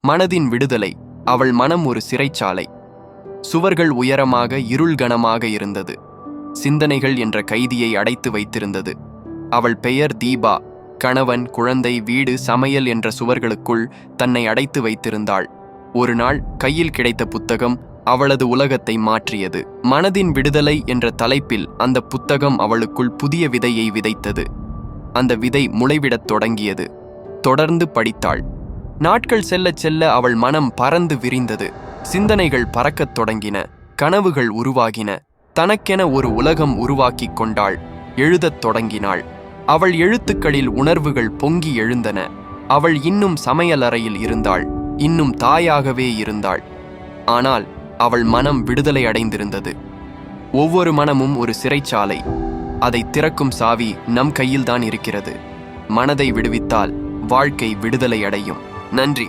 மனதின் விடுதலை. அவள் மனம் ஒரு சிறைச்சாலை. சுவர்கள் உயரமாக இருள்கணமாக இருந்தது. சிந்தனைகள் என்ற கைதியை அடைத்து வைத்திருந்தது. அவள் பெயர் தீபா. கணவன், குழந்தை, வீடு, சமையல் என்ற சுவர்களுக்குள் தன்னை அடைத்து வைத்திருந்தாள். ஒரு நாள் கையில் கிடைத்த புத்தகம் அவளது உலகத்தை மாற்றியது. மனதின் விடுதலை என்ற தலைப்பில் அந்த புத்தகம் அவளுக்குள் புதிய விதையை விதைத்தது. அந்த விதை முளைவிடத் தொடங்கியது. தொடர்ந்து படித்தாள். நாட்கள் செல்லச் செல்ல அவள் மனம் பறந்து விரிந்தது. சிந்தனைகள் பறக்கத் தொடங்கின. கனவுகள் உருவாகின. தனக்கென ஒரு உலகம் உருவாக்கிக் கொண்டாள். எழுதத் தொடங்கினாள். அவள் எழுத்துக்களில் உணர்வுகள் பொங்கி எழுந்தன. அவள் இன்னும் சமையலறையில் இருந்தாள். இன்னும் தாயாகவே இருந்தாள். ஆனால் அவள் மனம் விடுதலை அடைந்திருந்தது. ஒவ்வொரு மனமும் ஒரு சிறைச்சாலை. அதை திறக்கும் சாவி நம் கையில்தான் இருக்கிறது. மனதை விடுவித்தால் வாழ்க்கை விடுதலை அடையும். நன்றி.